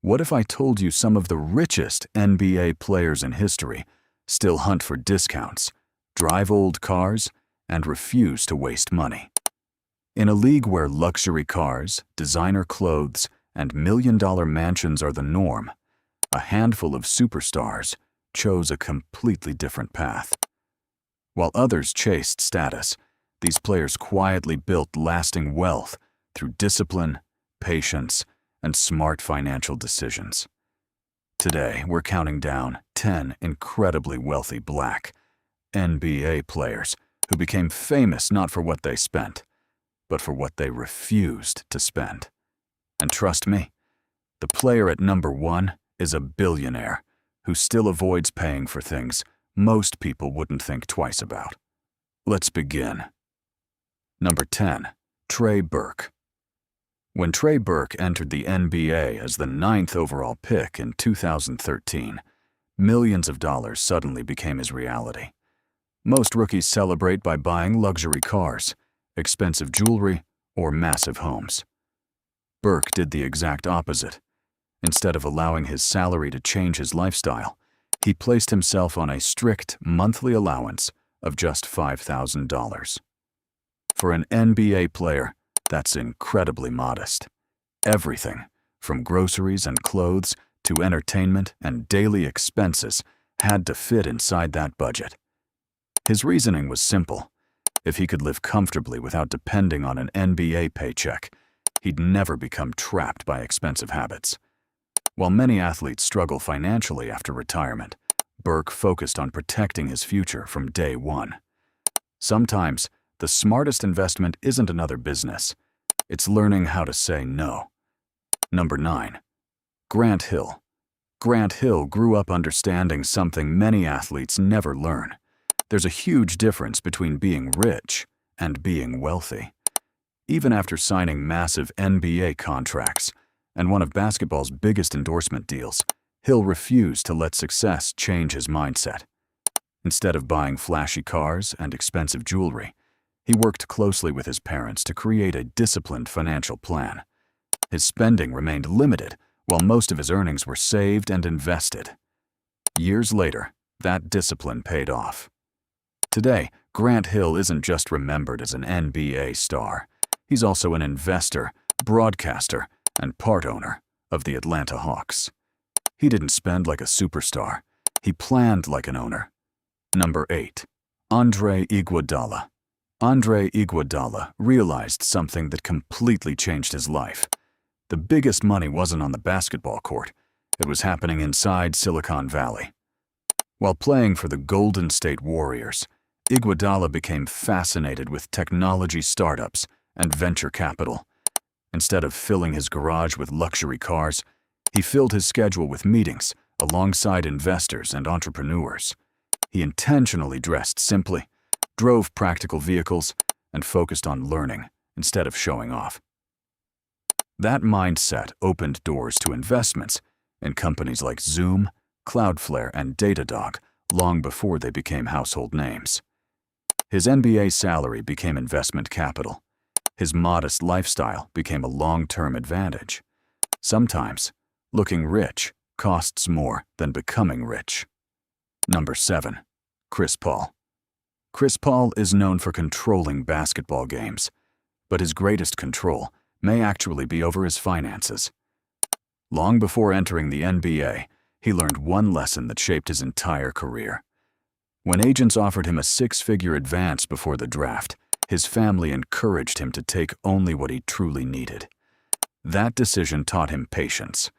What if I told you some of the richest NBA players in history still hunt for discounts, drive old cars, and refuse to waste money? In a league where luxury cars, designer clothes, and million-dollar mansions are the norm, a handful of superstars chose a completely different path. While others chased status, these players quietly built lasting wealth through discipline, patience, and smart financial decisions. Today, we're counting down 10 incredibly wealthy Black NBA players who became famous not for what they spent, but for what they refused to spend. And trust me, the player at number 1 is a billionaire who still avoids paying for things most people wouldn't think twice about. Let's begin. Number 10, Trey Burke. When Trey Burke entered the NBA as the 9th overall pick in 2013, millions of dollars suddenly became his reality. Most rookies celebrate by buying luxury cars, expensive jewelry, or massive homes. Burke did the exact opposite. Instead of allowing his salary to change his lifestyle, he placed himself on a strict monthly allowance of just $5,000. For an NBA player, that's incredibly modest. Everything, from groceries and clothes to entertainment and daily expenses, had to fit inside that budget. His reasoning was simple. If he could live comfortably without depending on an NBA paycheck, he'd never become trapped by expensive habits. While many athletes struggle financially after retirement, Burke focused on protecting his future from day one. Sometimes, the smartest investment isn't another business. It's learning how to say no. Number 9, Grant Hill. Grant Hill grew up understanding something many athletes never learn. There's a huge difference between being rich and being wealthy. Even after signing massive NBA contracts and one of basketball's biggest endorsement deals, Hill refused to let success change his mindset. Instead of buying flashy cars and expensive jewelry, he worked closely with his parents to create a disciplined financial plan. His spending remained limited, while most of his earnings were saved and invested. Years later, that discipline paid off. Today, Grant Hill isn't just remembered as an NBA star. He's also an investor, broadcaster, and part owner of the Atlanta Hawks. He didn't spend like a superstar. He planned like an owner. Number 8, Andre Iguodala. Andre Iguodala realized something that completely changed his life. The biggest money wasn't on the basketball court. It was happening inside Silicon Valley. While playing for the Golden State Warriors, Iguodala became fascinated with technology startups and venture capital. Instead of filling his garage with luxury cars, he filled his schedule with meetings alongside investors and entrepreneurs. He intentionally dressed simply, drove practical vehicles, and focused on learning instead of showing off. That mindset opened doors to investments in companies like Zoom, Cloudflare, and Datadog long before they became household names. His NBA salary became investment capital. His modest lifestyle became a long-term advantage. Sometimes, looking rich costs more than becoming rich. Number 7, Chris Paul. Chris Paul is known for controlling basketball games, but his greatest control may actually be over his finances. Long before entering the NBA, he learned one lesson that shaped his entire career. When agents offered him a 6-figure advance before the draft, his family encouraged him to take only what he truly needed. That decision taught him patience.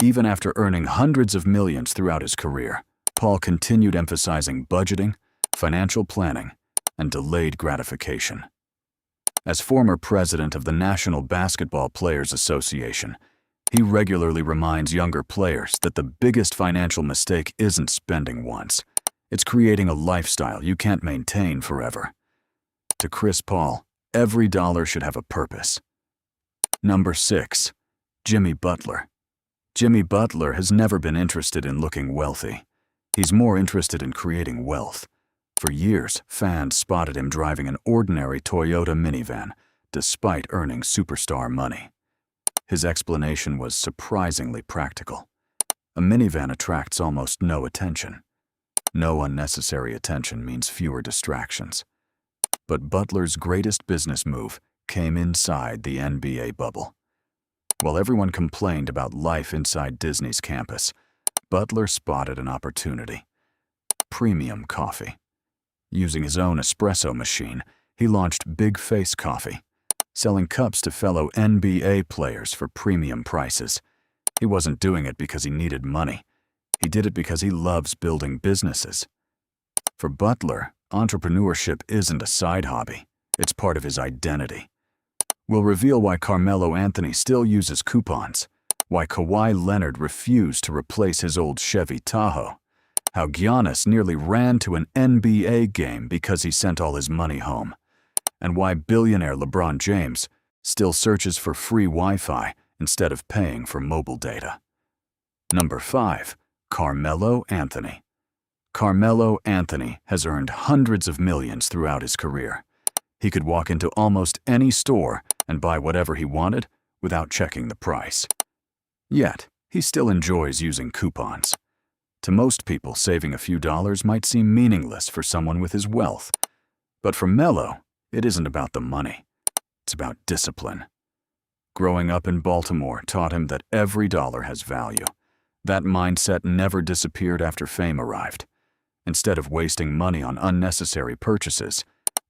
Even after earning hundreds of millions throughout his career, Paul continued emphasizing budgeting, financial planning, and delayed gratification. As former president of the National Basketball Players Association, he regularly reminds younger players that the biggest financial mistake isn't spending once. It's creating a lifestyle you can't maintain forever. To Chris Paul, every dollar should have a purpose. Number 6, Jimmy Butler. Jimmy Butler has never been interested in looking wealthy. He's more interested in creating wealth. For years, fans spotted him driving an ordinary Toyota minivan, despite earning superstar money. His explanation was surprisingly practical. A minivan attracts almost no attention. No unnecessary attention means fewer distractions. But Butler's greatest business move came inside the NBA bubble. While everyone complained about life inside Disney's campus, Butler spotted an opportunity. Premium coffee. Using his own espresso machine, he launched Big Face Coffee, selling cups to fellow NBA players for premium prices. He wasn't doing it because he needed money. He did it because he loves building businesses. For Butler, entrepreneurship isn't a side hobby. It's part of his identity. We'll reveal why Carmelo Anthony still uses coupons, why Kawhi Leonard refused to replace his old Chevy Tahoe, how Giannis nearly ran to an NBA game because he sent all his money home, and why billionaire LeBron James still searches for free Wi-Fi instead of paying for mobile data. Number 5. Carmelo Anthony. Carmelo Anthony has earned hundreds of millions throughout his career. He could walk into almost any store and buy whatever he wanted without checking the price. Yet, he still enjoys using coupons. To most people, saving a few dollars might seem meaningless for someone with his wealth. But for Melo, it isn't about the money. It's about discipline. Growing up in Baltimore taught him that every dollar has value. That mindset never disappeared after fame arrived. Instead of wasting money on unnecessary purchases,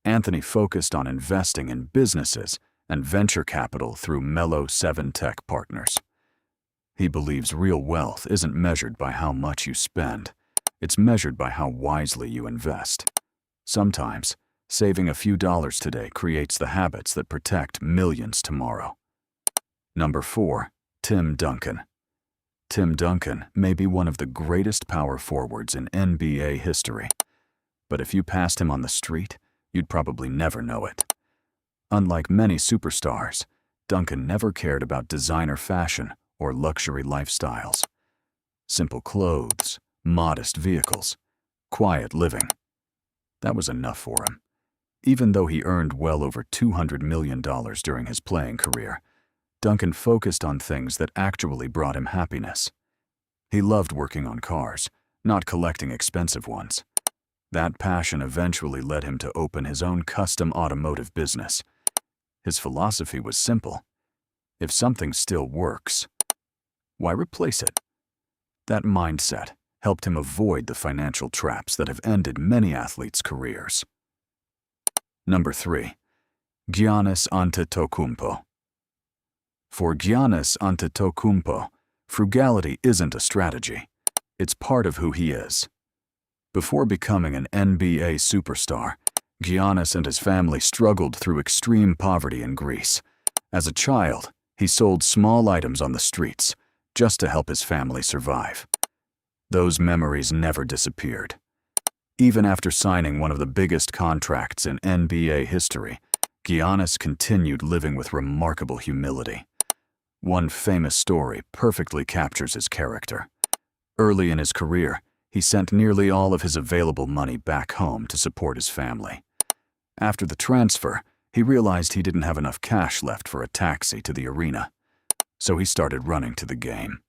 Anthony focused on investing in businesses and venture capital through Melo 7 Tech Partners. He believes real wealth isn't measured by how much you spend. It's measured by how wisely you invest. Sometimes, saving a few dollars today creates the habits that protect millions tomorrow. Number 4. Tim Duncan. Tim Duncan may be one of the greatest power forwards in NBA history. But if you passed him on the street, you'd probably never know it. Unlike many superstars, Duncan never cared about designer fashion or luxury lifestyles. Simple clothes, modest vehicles, quiet living. That was enough for him. Even though he earned well over $200 million during his playing career, Duncan focused on things that actually brought him happiness. He loved working on cars, not collecting expensive ones. That passion eventually led him to open his own custom automotive business. His philosophy was simple. If something still works, why replace it? That mindset helped him avoid the financial traps that have ended many athletes' careers. Number 3. Giannis Antetokounmpo. For Giannis Antetokounmpo, frugality isn't a strategy. It's part of who he is. Before becoming an NBA superstar, Giannis and his family struggled through extreme poverty in Greece. As a child, he sold small items on the streets just to help his family survive. Those memories never disappeared. Even after signing one of the biggest contracts in NBA history, Giannis continued living with remarkable humility. One famous story perfectly captures his character. Early in his career, he sent nearly all of his available money back home to support his family. After the transfer, he realized he didn't have enough cash left for a taxi to the arena, so he started running to the game.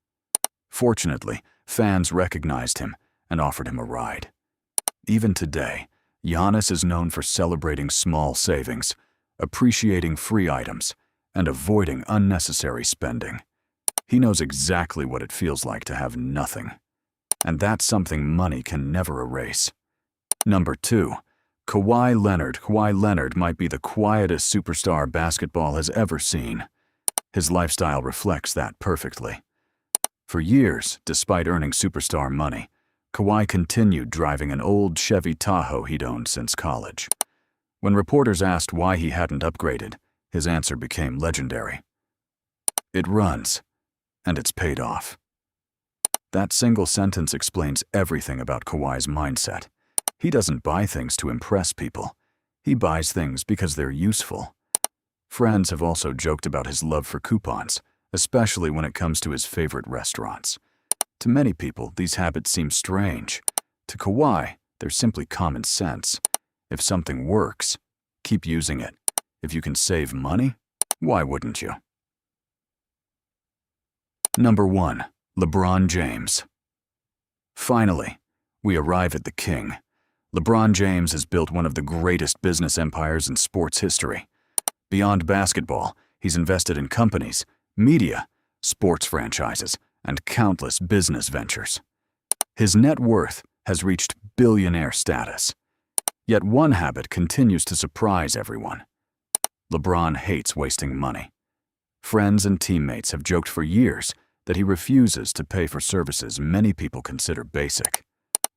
Fortunately, fans recognized him and offered him a ride. Even today, Giannis is known for celebrating small savings, appreciating free items, and avoiding unnecessary spending. He knows exactly what it feels like to have nothing. And that's something money can never erase. Number 2. Kawhi Leonard. Kawhi Leonard might be the quietest superstar basketball has ever seen. His lifestyle reflects that perfectly. For years, despite earning superstar money, Kawhi continued driving an old Chevy Tahoe he'd owned since college. When reporters asked why he hadn't upgraded, his answer became legendary. It runs, and it's paid off. That single sentence explains everything about Kawhi's mindset. He doesn't buy things to impress people. He buys things because they're useful. Friends have also joked about his love for coupons, especially when it comes to his favorite restaurants. To many people, these habits seem strange. To Kawhi, they're simply common sense. If something works, keep using it. If you can save money, why wouldn't you? Number 1. LeBron James. Finally, we arrive at the king. LeBron James has built one of the greatest business empires in sports history. Beyond basketball, he's invested in companies, media, sports franchises, and countless business ventures. His net worth has reached billionaire status. Yet one habit continues to surprise everyone. LeBron hates wasting money. Friends and teammates have joked for years that he refuses to pay for services many people consider basic.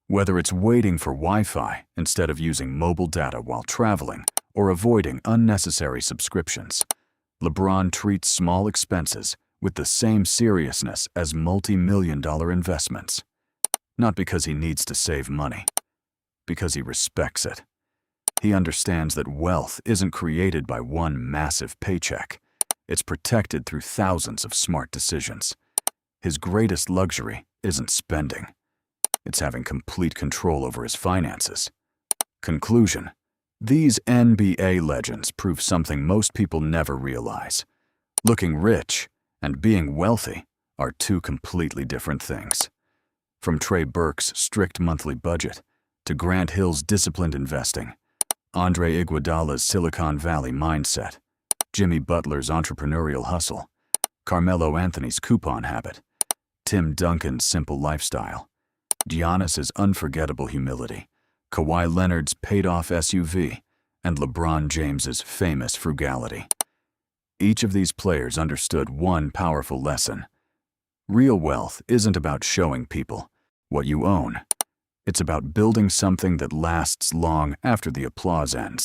Whether it's waiting for Wi-Fi instead of using mobile data while traveling or avoiding unnecessary subscriptions, LeBron treats small expenses with the same seriousness as multi-million-dollar investments. Not because he needs to save money, because he respects it. He understands that wealth isn't created by one massive paycheck. It's protected through thousands of smart decisions. His greatest luxury isn't spending. It's having complete control over his finances. Conclusion: these NBA legends prove something most people never realize. Looking rich and being wealthy are two completely different things. From Trey Burke's strict monthly budget to Grant Hill's disciplined investing, Andre Iguodala's Silicon Valley mindset, Jimmy Butler's entrepreneurial hustle, Carmelo Anthony's coupon habit, Tim Duncan's simple lifestyle, Giannis's unforgettable humility, Kawhi Leonard's paid-off SUV, and LeBron James's famous frugality. Each of these players understood one powerful lesson. Real wealth isn't about showing people what you own. It's about building something that lasts long after the applause ends.